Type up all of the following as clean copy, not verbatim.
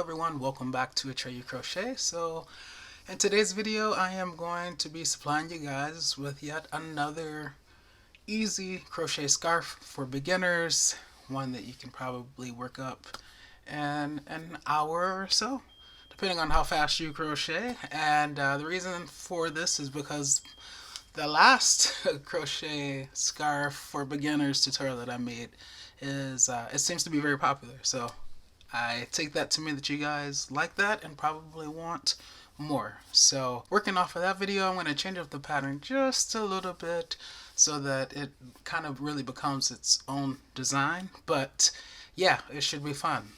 everyone, welcome back to Atreyu Crochet. So in today's video I am going to be supplying you guys with yet another easy crochet scarf for beginners, one that you can probably work up in an hour or so, depending on how fast you crochet. And the reason for this is because the last crochet scarf for beginners tutorial that I made is it seems to be very popular. So I take that to mean that you guys like that and probably want more. So working off of that video, I'm going to change up the pattern just a little bit so that it kind of really becomes its own design. But yeah, it should be fun.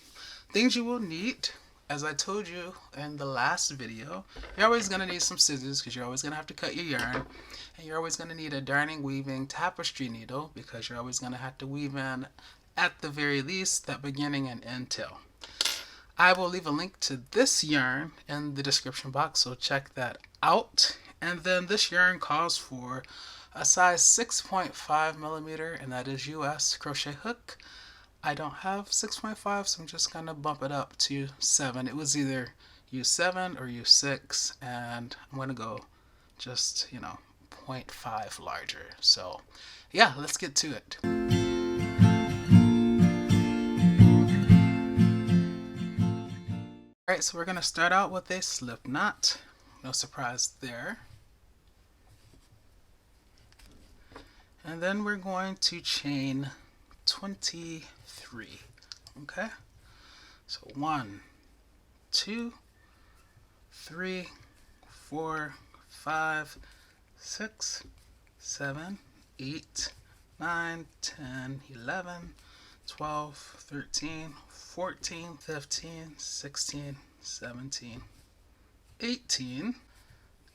Things you will need, as I told you in the last video, you're always going to need some scissors because you're always going to have to cut your yarn. And you're always going to need a darning weaving tapestry needle because you're always going to have to weave in, at the very least, that beginning and end tail. I will leave a link to this yarn in the description box, so check that out. And then this yarn calls for a size 6.5 millimeter, and that is US crochet hook. I don't have 6.5, so I'm just going to bump it up to 7. It was either U7 or U6, and I'm going to go just, 0.5 larger. So yeah, let's get to it. Alright, so we're going to start out with a slip knot. No surprise there. And then we're going to chain 23. Okay? So 1, 2, 3, 4, 5, 6, 7, 8, 9, 10, 11, 12, 13, 14, 15, 16, 17, 18,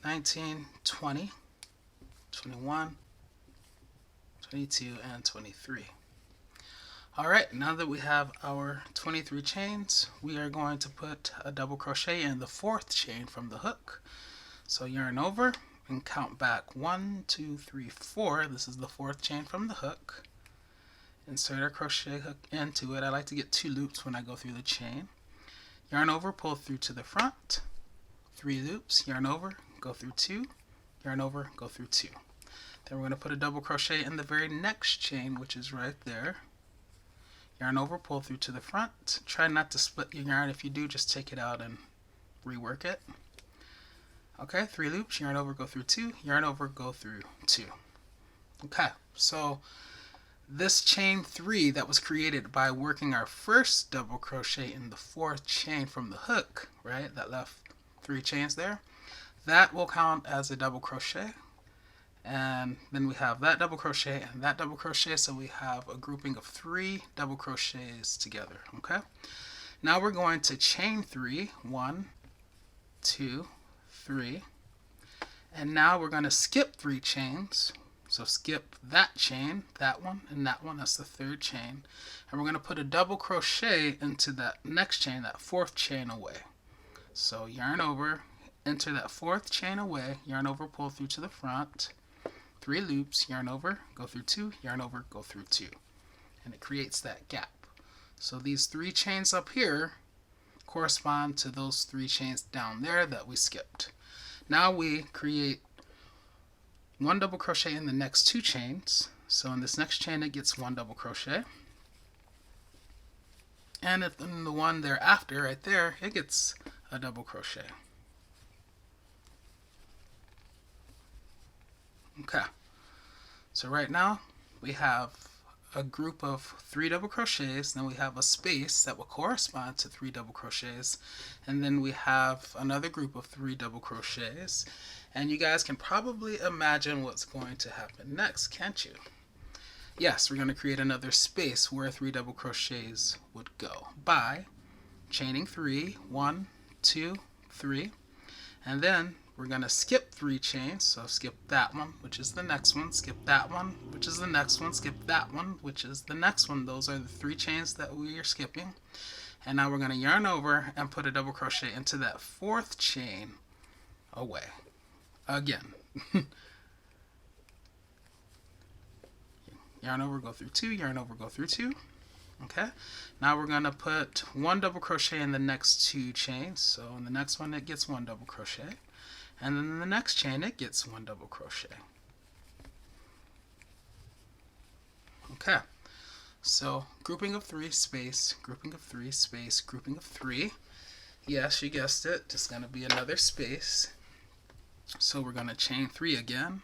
19, 20, 21, 22, and 23. Alright, now that we have our 23 chains, we are going to put a double crochet in the 4th chain from the hook. So yarn over and count back 1, 2, 3, 4. This is the 4th chain from the hook. Insert our crochet hook into it. I like to get 2 loops when I go through the chain. Yarn over, pull through to the front. 3 loops, yarn over, go through 2, yarn over, go through 2. Then we're going to put a double crochet in the very next chain, which is right there. Yarn over, pull through to the front. Try not to split your yarn. If you do, just take it out and rework it. Okay, 3 loops, yarn over, go through 2, yarn over, go through 2. Okay, so this chain 3 that was created by working our first double crochet in the 4th chain from the hook, right, that left 3 chains there, that will count as a double crochet. And then we have that double crochet and that double crochet, so we have a grouping of 3 double crochets together. Okay, now we're going to chain 3, 1, 2, 3, and now we're going to skip 3 chains. So skip that chain, that one, and that one. That's the 3rd chain. And we're going to put a double crochet into that next chain, that 4th chain away. So yarn over, enter that 4th chain away, yarn over, pull through to the front. 3 loops, yarn over, go through 2, yarn over, go through 2. And it creates that gap. So these 3 chains up here correspond to those 3 chains down there that we skipped. Now we create 1 double crochet in the next 2 chains. So in this next chain it gets 1 double crochet, and in the one thereafter right there it gets a double crochet. Okay, so right now we have a group of 3 double crochets, then we have a space that will correspond to 3 double crochets, and then we have another group of 3 double crochets. And you guys can probably imagine what's going to happen next, can't you? Yes, we're going to create another space where 3 double crochets would go by chaining 3, 1, 2, 3, and then we're going to skip 3 chains. So skip that one, which is the next one, skip that one, which is the next one, skip that one, which is the next one. Those are the 3 chains that we are skipping. And now we're going to yarn over and put a double crochet into that 4th chain away. Again. Yarn over, go through 2, yarn over, go through 2. Okay, now we're going to put 1 double crochet in the next 2 chains. So in the next one it gets 1 double crochet, and then in the next chain it gets 1 double crochet. Okay, so grouping of 3 space, grouping of 3 space, grouping of 3. Yes, you guessed it, just going to be another space. So we're going to chain 3 again.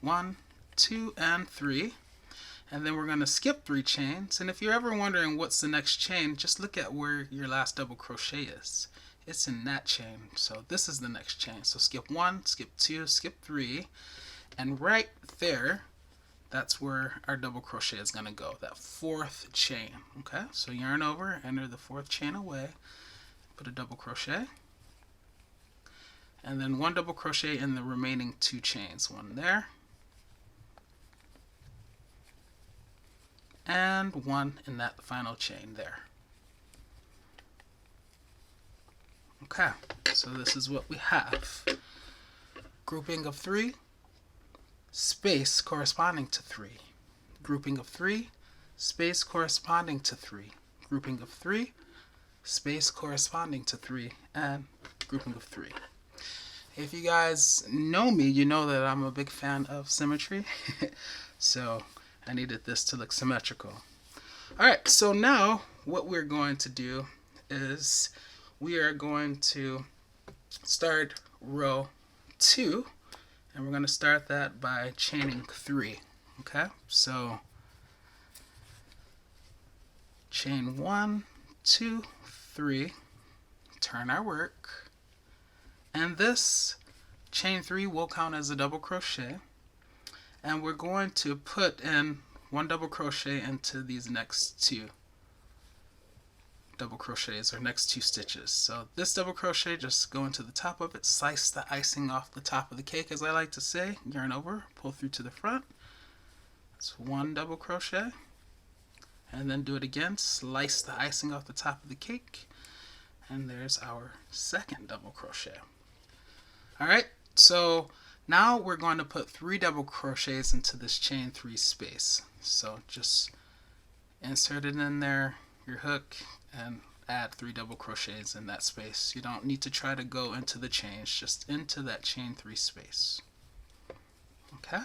1, 2, and 3. And then we're going to skip 3 chains. And if you're ever wondering what's the next chain, just look at where your last double crochet is. It's in that chain. So this is the next chain. So skip 1, skip 2, skip 3. And right there, that's where our double crochet is going to go, that 4th chain. Okay, so yarn over, enter the 4th chain away, put a double crochet, and then 1 double crochet in the remaining 2 chains. 1 there, and 1 in that final chain there. Okay, so this is what we have. Grouping of 3, space corresponding to 3. Grouping of 3, space corresponding to 3. Grouping of 3, space corresponding to 3, and grouping of 3. If you guys know me, you know that I'm a big fan of symmetry. So I needed this to look symmetrical. Alright, so now what we're going to do is we are going to start row 2, and we're going to start that by chaining 3. Okay, so chain 1, 2, 3, turn our work, and this chain 3 will count as a double crochet, and we're going to put in 1 double crochet into these next 2 double crochets, or next 2 stitches. So this double crochet, just go into the top of it, slice the icing off the top of the cake, as I like to say, yarn over, pull through to the front. That's 1 double crochet, and then do it again, slice the icing off the top of the cake, and there's our 2nd double crochet. Alright, so now we're going to put 3 double crochets into this chain 3 space. So just insert it in there, your hook, and add 3 double crochets in that space. You don't need to try to go into the chains, just into that chain 3 space. Okay?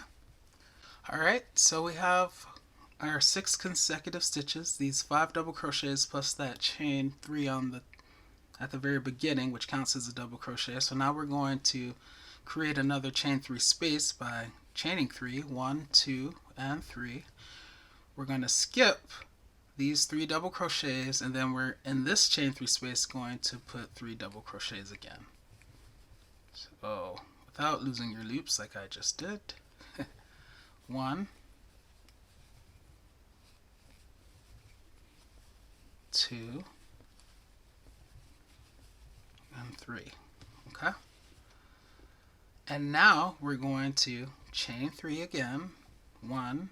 Alright, so we have our 6 consecutive stitches, these 5 double crochets plus that chain 3 at the very beginning, which counts as a double crochet. So now we're going to create another chain 3 space by chaining 3, 1, 2, and 3. We're going to skip these 3 double crochets, and then we're in this chain 3 space going to put 3 double crochets again. So without losing your loops like I just did. 1, 2, and 3. Okay? And now we're going to chain 3 again. 1,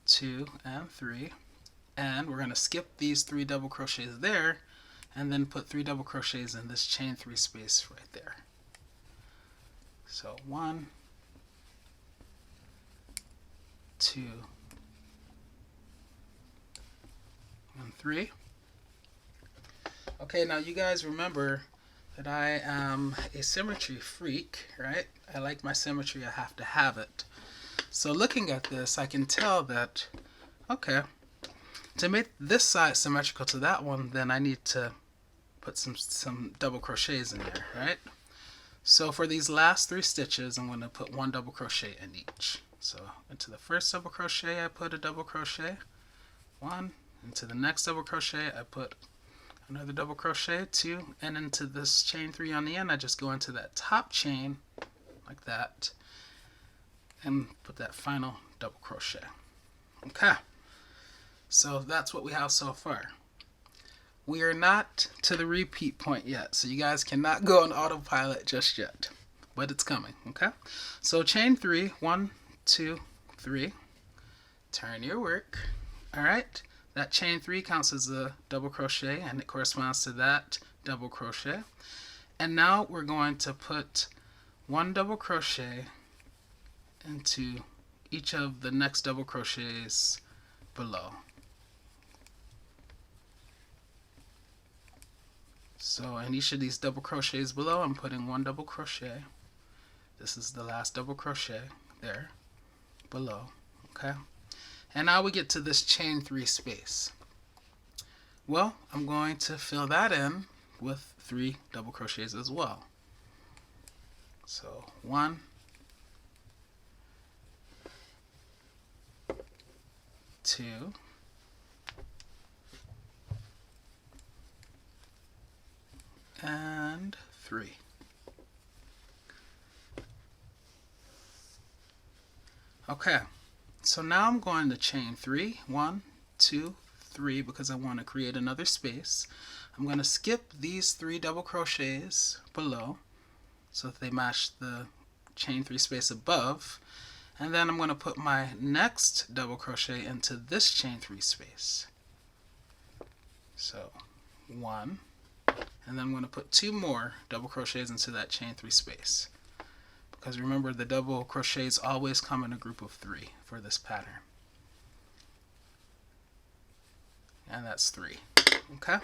2, and 3. And we're going to skip these 3 double crochets there, and then put 3 double crochets in this chain 3 space right there. So 1, 2, and 3. Okay, now you guys remember that I am a symmetry freak, right? I like my symmetry, I have to have it. So looking at this, I can tell that, okay, to make this side symmetrical to that one, then I need to put some double crochets in there, right? So for these last 3 stitches, I'm going to put 1 double crochet in each. So into the first double crochet, I put a double crochet, 1. Into the next double crochet, I put another double crochet, 2. And into this chain 3 on the end, I just go into that top chain like that and put that final double crochet. Okay, so that's what we have so far. We are not to the repeat point yet, so you guys cannot go on autopilot just yet, but it's coming. Okay, so chain 3, 1, 2, 3, turn your work. All right, that chain 3 counts as a double crochet, and it corresponds to that double crochet. And now we're going to put 1 double crochet into each of the next double crochets below. So in each of these double crochets below, I'm putting 1 double crochet. This is the last double crochet there below. Okay, and now we get to this chain 3 space. Well, I'm going to fill that in with 3 double crochets as well. So 1, 2, and 3. Okay, so now I'm going to chain 3, 1, 2, 3, because I want to create another space. I'm going to skip these 3 double crochets below so that they match the chain 3 space above, and then I'm going to put my next double crochet into this chain 3 space. So 1, and then I'm going to put 2 more double crochets into that chain 3 space, because remember, the double crochets always come in a group of 3 for this pattern. And that's 3. Okay?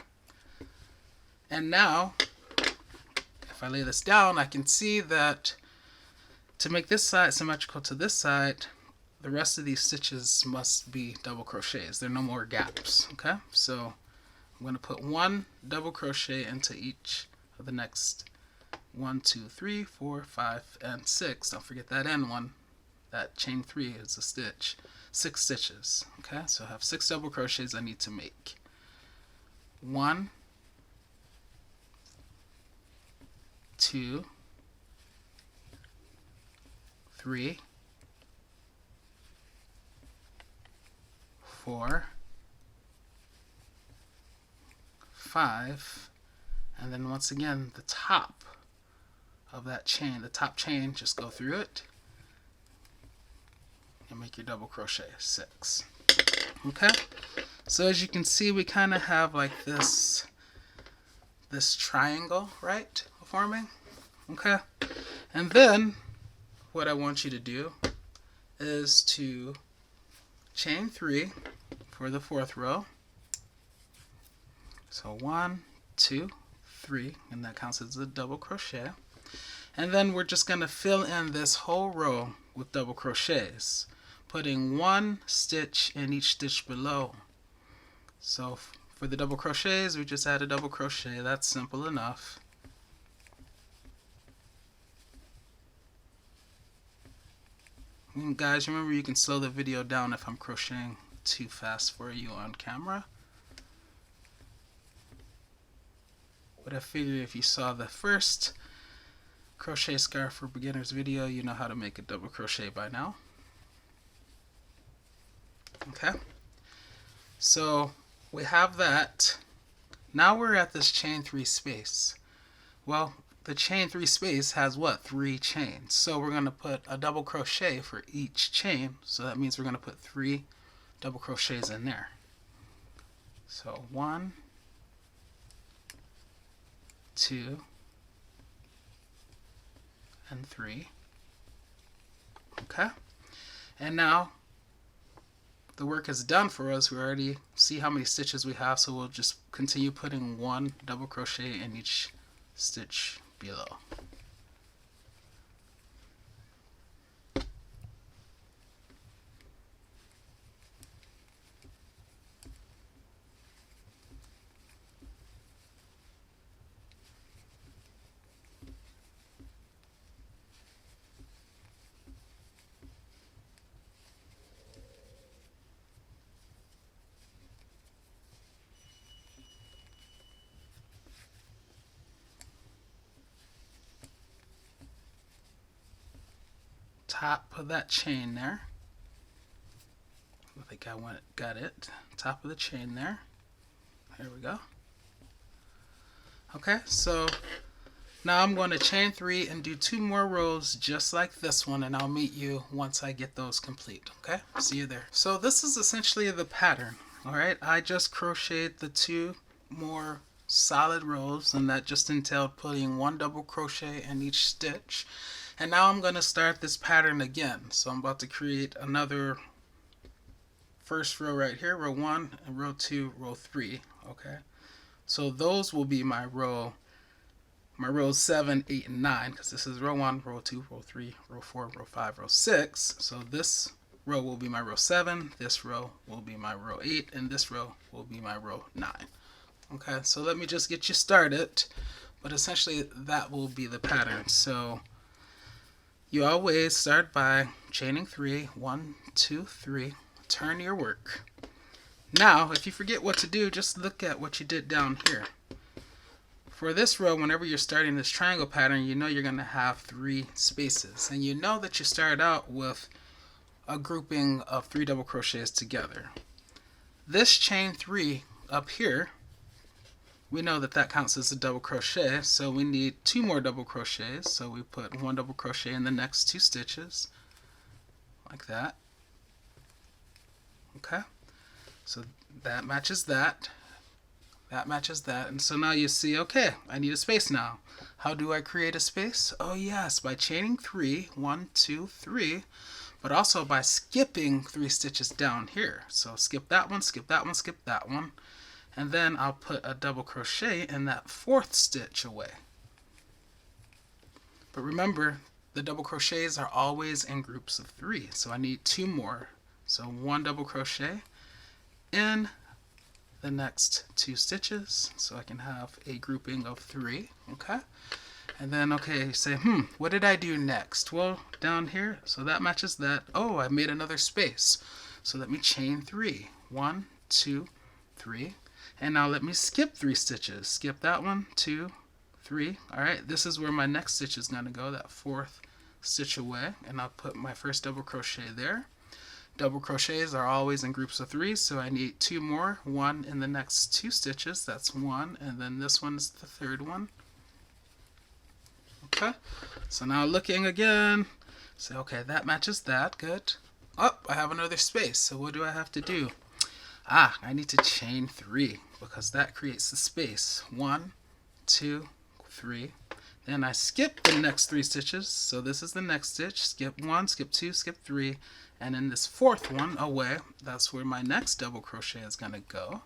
And now, if I lay this down, I can see that to make this side symmetrical to this side, the rest of these stitches must be double crochets. There are no more gaps. Okay? So I'm going to put 1 double crochet into each of the next 1, 2, 3, 4, 5, and 6. Don't forget that end one. That chain 3 is a stitch. 6 stitches. Okay, so I have 6 double crochets I need to make. 1, 2, 3, 4, 5, and then once again the top of that chain, the top chain, just go through it and make your double crochet. 6. Okay, so as you can see, we kind of have like this triangle, right, forming. Okay, and then what I want you to do is to chain 3 for the 4th row. So 1, 2, 3, and that counts as a double crochet. And then we're just going to fill in this whole row with double crochets, putting 1 stitch in each stitch below. So for the double crochets, we just add a double crochet. That's simple enough. And guys, remember, you can slow the video down if I'm crocheting too fast for you on camera. But I figure if you saw the first crochet scarf for beginners video, you know how to make a double crochet by now. Okay, so we have that. Now we're at this chain 3 space. Well, the chain 3 space has what? 3 chains. So we're going to put a double crochet for each chain. So that means we're going to put 3 double crochets in there. So 1, 2, and 3. Okay, and now the work is done for us. We already see how many stitches we have, so we'll just continue putting 1 double crochet in each stitch below. Top of that chain there. I think I got it. Top of the chain there. Here we go. Okay, so now I'm going to chain 3 and do 2 more rows just like this one, and I'll meet you once I get those complete. Okay, see you there. So this is essentially the pattern. All right, I just crocheted the 2 more solid rows, and that just entailed putting 1 double crochet in each stitch. And now I'm going to start this pattern again. So I'm about to create another first row right here, row 1, and row 2, row 3. Okay, So those will be my rows 7, 8, and 9, because this is row 1, row 2, row 3, row 4, row 5, row 6. So this row will be my row 7, this row will be my row 8, and this row will be my row 9. Okay, so let me just get you started, but essentially that will be the pattern. So you always start by chaining 3, 1, 2, 3, turn your work. Now, if you forget what to do, just look at what you did down here. For this row, whenever you're starting this triangle pattern, you know you're going to have 3 spaces. And you know that you start out with a grouping of 3 double crochets together. This chain 3 up here, we know that that counts as a double crochet, so we need 2 more double crochets. So we put 1 double crochet in the next 2 stitches, like that. Okay, so that matches that. That matches that. And so now you see, okay, I need a space now. How do I create a space? Oh yes, by chaining 3, 1, 2, 3, but also by skipping 3 stitches down here. So skip that one, skip that one, skip that one, and then I'll put a double crochet in that 4th stitch away. But remember, the double crochets are always in groups of 3, so I need 2 more. So 1 double crochet in the next 2 stitches, so I can have a grouping of 3. Okay, and then okay, you say, what did I do next? Well, down here, so that matches that. Oh, I made another space, so let me chain 3, 1, 2, 3, and now let me skip 3 stitches. Skip that one, 2, 3. All right, this is where my next stitch is going to go, that 4th stitch away, and I'll put my first double crochet there. Double crochets are always in groups of 3, so I need 2 more, 1 in the next 2 stitches, that's 1, and then this one's the 3rd one. Okay, so now looking again, say, okay, that matches that, good. Oh, I have another space, so what do I have to do? I need to chain 3, because that creates the space. 1, 2, 3. Then I skip the next 3 stitches, so this is the next stitch, skip 1, skip 2, skip 3, and in this 4th one away, that's where my next double crochet is going to go.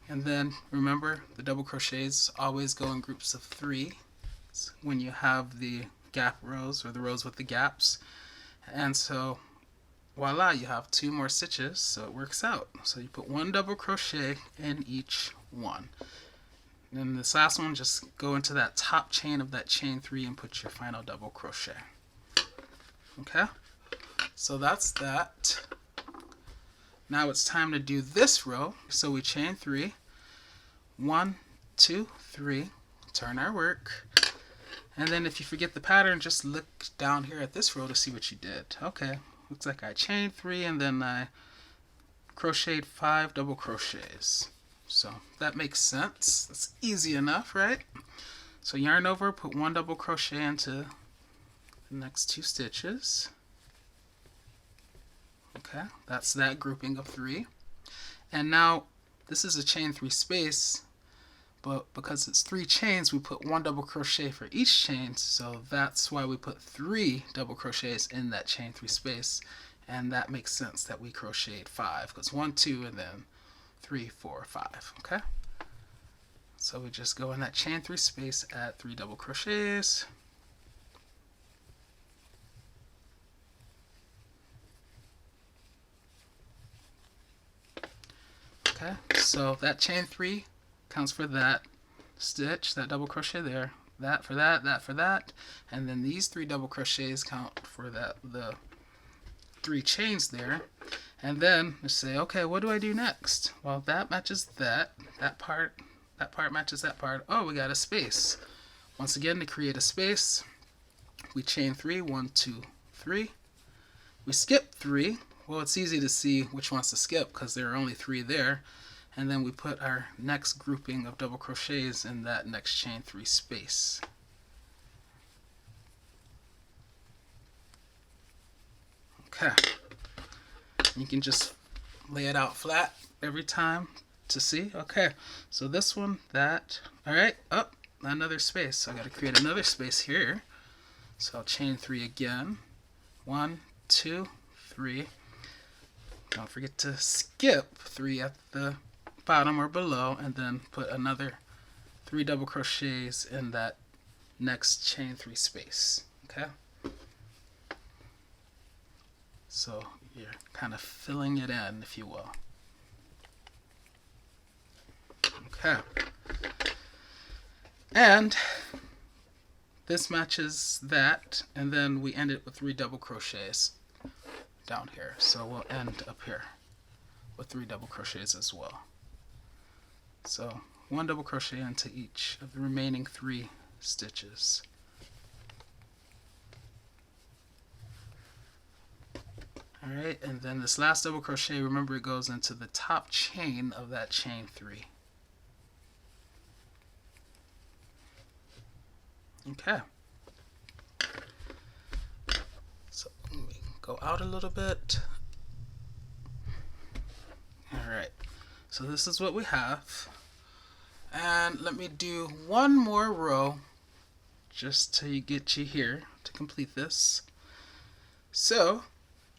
And then remember, the double crochets always go in groups of 3 when you have the gap rows, or the rows with the gaps. And so voila, you have 2 more stitches, so it works out. So you put 1 double crochet in each one. And then this last one, just go into that top chain of that chain 3 and put your final double crochet. Okay, so that's that. Now it's time to do this row. So we chain 3, 1, 2, 3, turn our work, and then if you forget the pattern, just look down here at this row to see what you did. Okay, looks like I chained 3 and then I crocheted 5 double crochets. So that makes sense. That's easy enough, right? So yarn over, put 1 double crochet into the next 2 stitches. Okay, that's that grouping of 3. And now this is a chain 3 space, but because it's 3 chains, we put 1 double crochet for each chain, so that's why we put 3 double crochets in that chain 3 space. And that makes sense that we crocheted 5, because 1, 2, and then 3, 4, 5. Okay, so we just go in that chain 3 space, add 3 double crochets. Okay, so that chain 3 counts for that stitch, that double crochet there, that for that, that for that, and then these 3 double crochets count for that, the 3 chains there. And then we say, okay, what do I do next? Well, that matches that part matches that part. Oh, we got a space. Once again, to create a space, we chain 3, 1, 2, 3. We skip 3. Well, it's easy to see which ones to skip because there are only 3 there. And then we put our next grouping of double crochets in that next chain 3 space. Okay. You can just lay it out flat every time to see. Okay, so this one, that. All right, up, another space. So I got to create another space here. So I'll chain 3 again. 1, 2, 3. Don't forget to skip 3 at the bottom or below, and then put another 3 double crochets in that next chain 3 space. Okay, so you're kind of filling it in, if you will. Okay, and this matches that, and then we end it with 3 double crochets down here, so we'll end up here with 3 double crochets as well. So 1 double crochet into each of the remaining 3 stitches. Alright, and then this last double crochet, remember, it goes into the top chain of that chain 3. Okay, so let me go out a little bit. Alright, so this is what we have, and let me do one more row just to get you here to complete this. So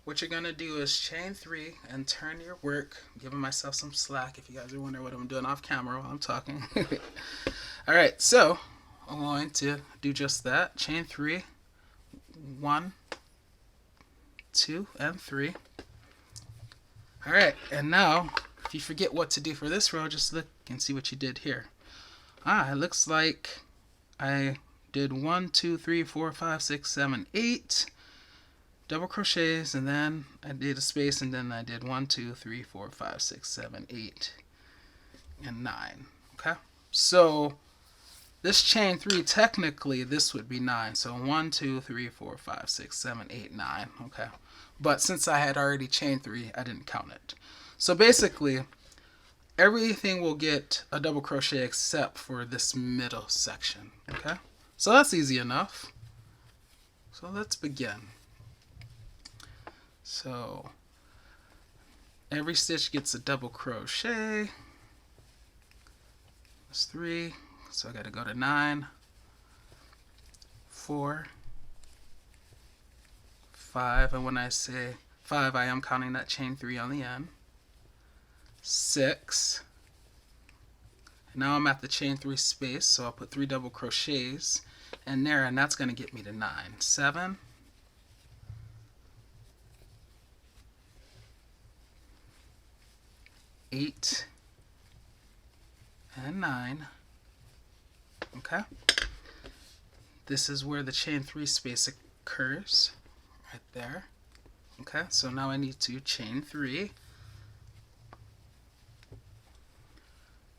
what you're going to do is chain 3 and turn your work. I'm giving myself some slack if you guys are wondering what I'm doing off camera while I'm talking. Alright, so I'm going to do just that. Chain 3, 1, 2, and 3. Alright, and now if you forget what to do for this row, just look and see what you did here. It looks like I did 1, 2, 3, 4, 5, 6, 7, 8 double crochets, and then I did a space, and then I did 1, 2, 3, 4, 5, 6, 7, 8, and 9. Okay, so this chain 3, technically this would be 9. So 1, 2, 3, 4, 5, 6, 7, 8, 9. Okay, but since I had already chained 3, I didn't count it. So basically everything will get a double crochet except for this middle section. Okay, so that's easy enough. So let's begin. So every stitch gets a double crochet. That's 3. So I got to go to 9, 4, 5, and when I say 5, I am counting that chain 3 on the end. 6. And now I'm at the chain 3 space, so I'll put 3 double crochets in there, and that's going to get me to 9. 7, 8, and 9. Okay, this is where the chain 3 space occurs, right there. Okay, so now I need to chain 3.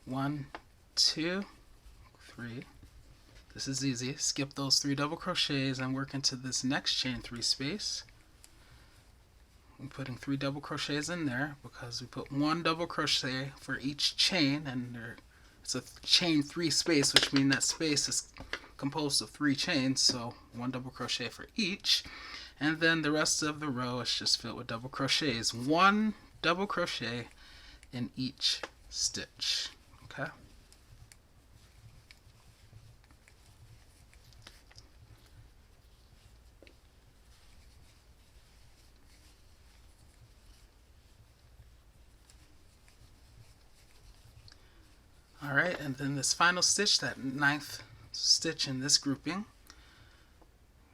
1, 2, 3. This is easy. Skip those 3 double crochets and work into this next chain 3 space. I'm putting 3 double crochets in there because we put 1 double crochet for each chain, and it's a chain 3 space, which means that space is composed of 3 chains, so 1 double crochet for each, and then the rest of the row is just filled with double crochets. 1 double crochet in each stitch. Okay, alright, and then this final stitch, that 9th stitch in this grouping,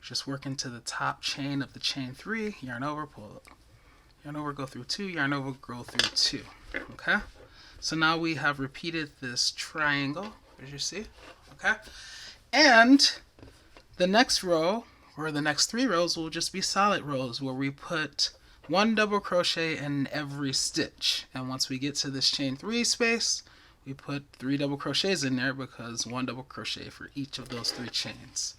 just work into the top chain of the chain 3, yarn over, pull up, yarn over, go through 2, yarn over, go through 2. Okay, so now we have repeated this triangle, as you see. Okay, and the next row, or the next 3 rows, will just be solid rows where we put 1 double crochet in every stitch, and once we get to this chain 3 space, we put 3 double crochets in there because 1 double crochet for each of those 3 chains.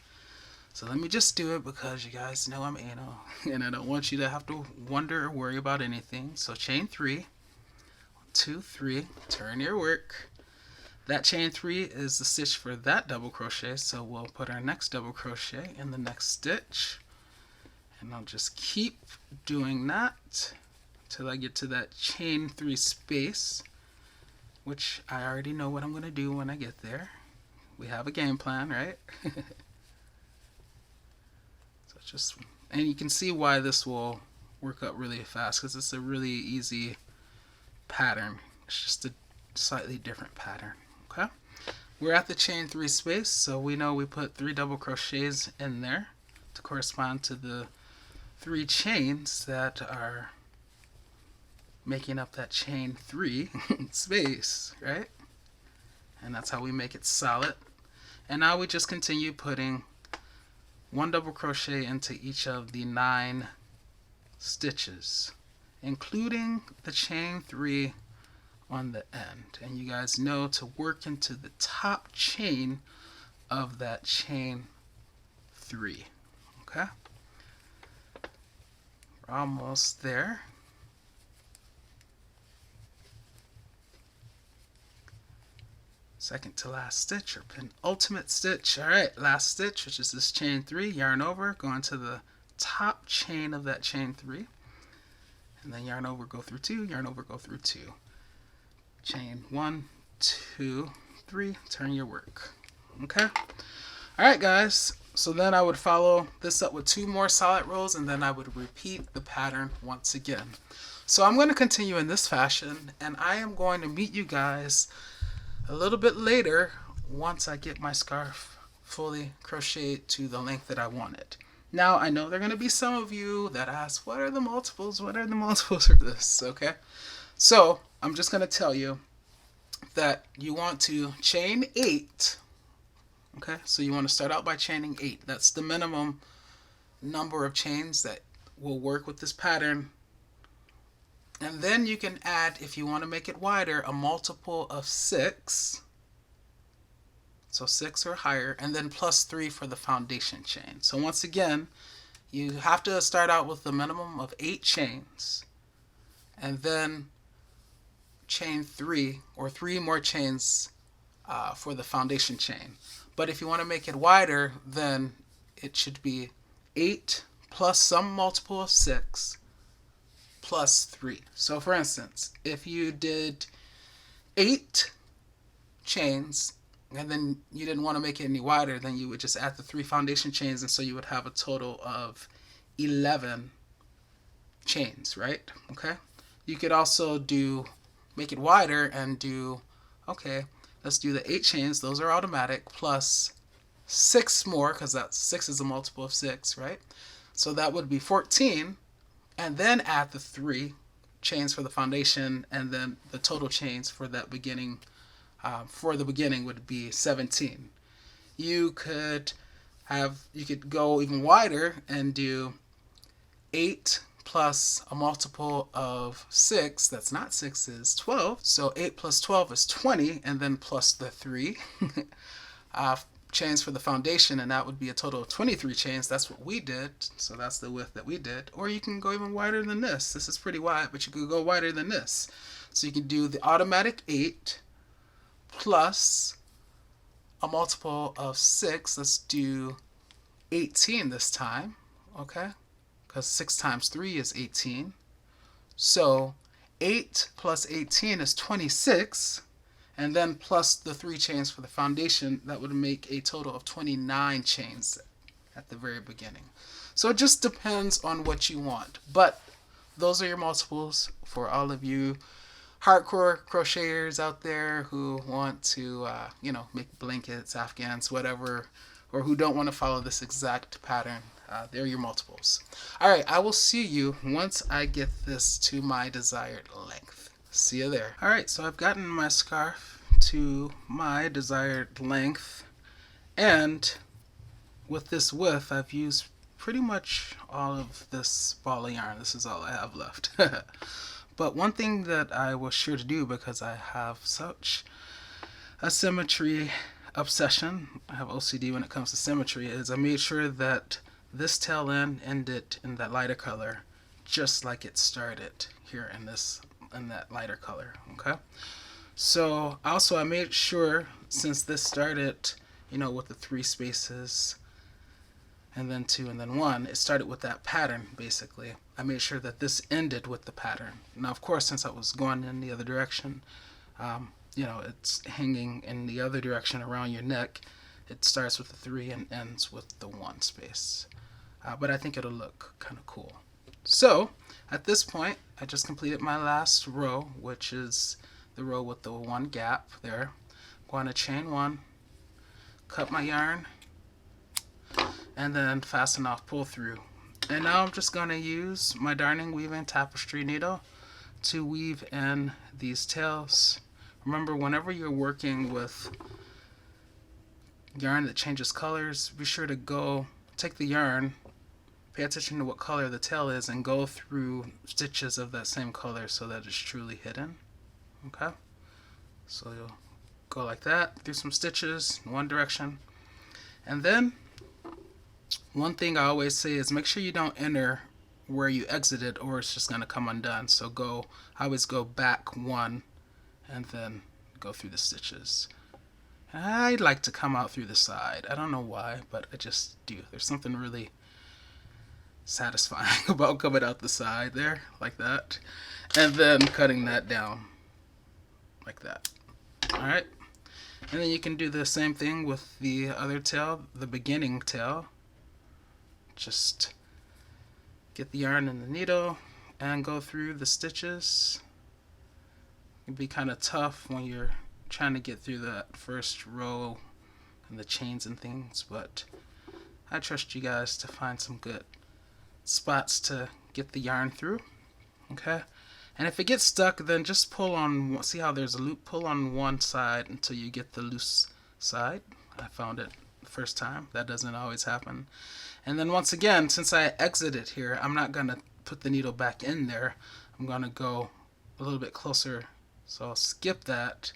So let me just do it because you guys know I'm anal and I don't want you to have to wonder or worry about anything. So chain 3, 2, 3, turn your work. That chain 3 is the stitch for that double crochet, so we'll put our next double crochet in the next stitch, and I'll just keep doing that till I get to that chain 3 space, which I already know what I'm going to do when I get there. We have a game plan, right? And you can see why this will work out really fast, because it's a really easy pattern. It's just a slightly different pattern. Okay, we're at the chain 3 space, so we know we put 3 double crochets in there to correspond to the 3 chains that are making up that chain 3 space, right? And that's how we make it solid. And now we just continue putting 1 double crochet into each of the 9 stitches, including the chain 3 on the end. And you guys know to work into the top chain of that chain 3. Okay, we're almost there. Second to last stitch, or penultimate stitch. All right, last stitch, which is this chain 3, yarn over, go into the top chain of that chain 3, and then yarn over, go through 2, yarn over, go through 2. Chain 1, 2, 3, turn your work. Okay? All right, guys. So then I would follow this up with 2 more solid rows, and then I would repeat the pattern once again. So I'm going to continue in this fashion, and I am going to meet you guys a little bit later once I get my scarf fully crocheted to the length that I want it. Now, I know there are going to be some of you that ask, what are the multiples? What are the multiples of this? Okay? So, I'm just going to tell you that you want to chain 8. Okay? So you want to start out by chaining 8. That's the minimum number of chains that will work with this pattern. And then you can add, if you want to make it wider, a multiple of 6. So 6 or higher, and then plus 3 for the foundation chain. So once again, you have to start out with the minimum of 8 chains, and then chain 3 or 3 more chains for the foundation chain. But if you want to make it wider, then it should be 8 plus some multiple of 6 plus 3. So for instance, if you did 8 chains and then you didn't want to make it any wider, then you would just add the 3 foundation chains, and so you would have a total of 11 chains, right? Okay. You could also make it wider and do, okay, let's do the 8 chains, those are automatic, plus 6 more, because that 6 is a multiple of 6, right? So that would be 14. And then add the 3 chains for the foundation, and then the total chains for that beginning, would be 17. You could go even wider and do 8 plus a multiple of 6. That's not 6, is 12. So 8 plus 12 is 20, and then plus the 3 chains for the foundation, and that would be a total of 23 chains. That's what we did, so that's the width that we did. Or you can go even wider than this. This is pretty wide, but you could go wider than this. So you can do the automatic 8 plus a multiple of 6. Let's do 18 this time, okay? Because 6 times 3 is 18. So 8 plus 18 is 26. And then plus the 3 chains for the foundation, that would make a total of 29 chains at the very beginning. So it just depends on what you want. But those are your multiples for all of you hardcore crocheters out there who want to, make blankets, afghans, whatever, or who don't want to follow this exact pattern. They're your multiples. All right, I will see you once I get this to my desired length. See you there. All right, so I've gotten my scarf to my desired length, and with this width, I've used pretty much all of this ball of yarn. This is all I have left. But one thing that I was sure to do, because I have such a symmetry obsession, I have OCD when it comes to symmetry, is I made sure that this tail end ended in that lighter color, just like it started here in that lighter color. Okay, so also I made sure, since this started with the 3 spaces and then 2 and then 1, it started with that pattern. Basically I made sure that this ended with the pattern. Now of course, since I was going in the other direction, it's hanging in the other direction around your neck, it starts with the 3 and ends with the 1 space, but I think it'll look kind of cool. So at this point, I just completed my last row, which is the row with the one gap there. I'm going to chain 1, cut my yarn, and then fasten off, pull through. And now I'm just going to use my darning weaving tapestry needle to weave in these tails. Remember, whenever you're working with yarn that changes colors, be sure to take the yarn, pay attention to what color the tail is, and go through stitches of that same color so that it's truly hidden. Okay? So you'll go like that through some stitches in one direction. And then one thing I always say is make sure you don't enter where you exited or it's just going to come undone. So I always go back 1 and then go through the stitches. I like to come out through the side. I don't know why, but I just do. There's something really satisfying about coming out the side there, like that, and then cutting that down, like that. Alright, and then you can do the same thing with the other tail, the beginning tail. Just get the yarn and the needle and go through the stitches. It can be kind of tough when you're trying to get through that first row and the chains and things, but I trust you guys to find some good spots to get the yarn through. Okay, and if it gets stuck, then just pull on, see how there's a loop, pull on one side until you get the loose side. I found it the first time. That doesn't always happen. And then once again, since I exited here, I'm not gonna put the needle back in there. I'm gonna go a little bit closer, so I'll skip that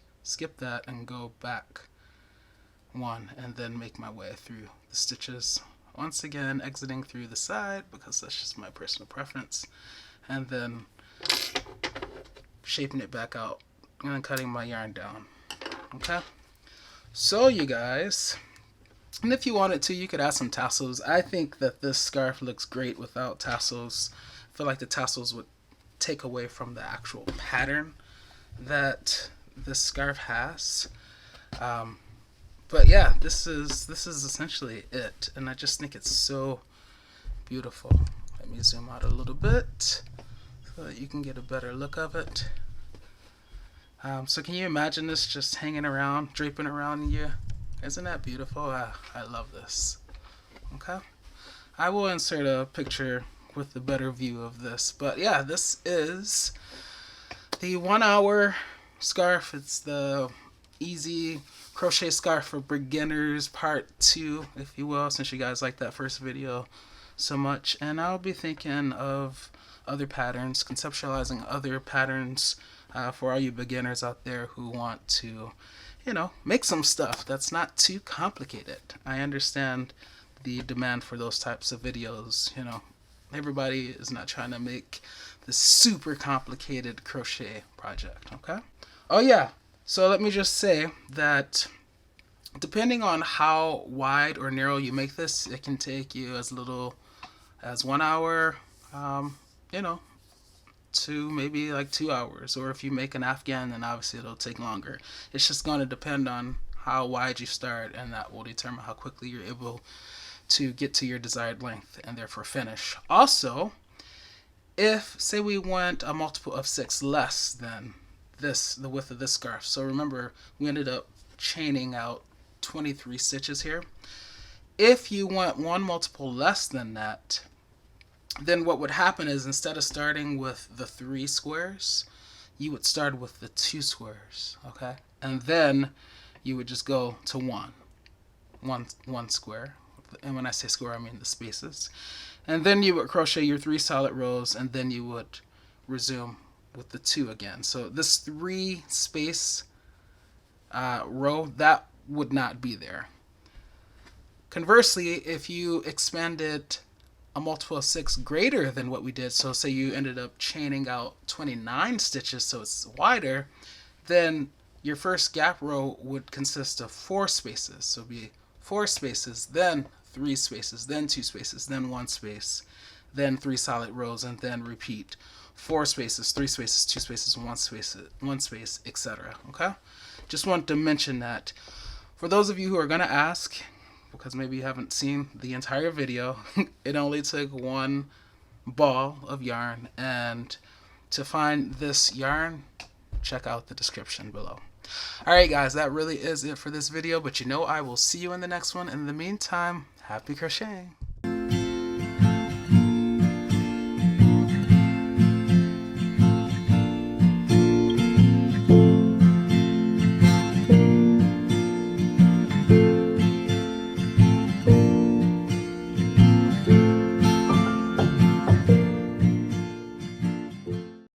and go back 1 and then make my way through the stitches. Once again, exiting through the side because that's just my personal preference, and then shaping it back out and then cutting my yarn down. Okay, so you guys, and if you wanted to, you could add some tassels. I think that this scarf looks great without tassels. I feel like the tassels would take away from the actual pattern that this scarf has. But yeah, this is essentially it, and I just think it's so beautiful. Let me zoom out a little bit so that you can get a better look of it. So can you imagine this just hanging around, draping around you? Isn't that beautiful? I love this. Okay, I will insert a picture with a better view of this, but yeah, this is the 1 hour scarf. It's the easy crochet scarf for beginners part 2, if you will, since you guys liked that first video so much. And I'll be thinking of other patterns, conceptualizing other patterns for all you beginners out there who want to, make some stuff that's not too complicated. I understand the demand for those types of videos. Everybody is not trying to make this super complicated crochet project. Okay, oh yeah, so let me just say that depending on how wide or narrow you make this, it can take you as little as 1 hour, to maybe like 2 hours. Or if you make an Afghan, then obviously it'll take longer. It's just going to depend on how wide you start, and that will determine how quickly you're able to get to your desired length and therefore finish. Also, if, say, we went a multiple of 6 less than the width of this scarf. So remember, we ended up chaining out 23 stitches here. If you want one multiple less than that, then what would happen is instead of starting with the 3 squares, you would start with the 2 squares, okay? And then you would just go to one square. And when I say square, I mean the spaces. And then you would crochet your 3 solid rows, and then you would resume with the 2 again. So this 3 space row, that would not be there. Conversely, if you expanded a multiple of 6 greater than what we did, so say you ended up chaining out 29 stitches so it's wider, then your first gap row would consist of 4 spaces. So it'd be 4 spaces, then 3 spaces, then 2 spaces, then 1 space, then 3 solid rows, and then repeat 4 spaces, 3 spaces, 2 spaces, 1 space, etc. Okay? Just want to mention that. For those of you who are going to ask, because maybe you haven't seen the entire video, it only took 1 ball of yarn, and to find this yarn, check out the description below. Alright guys, that really is it for this video, but I will see you in the next one. In the meantime, happy crocheting!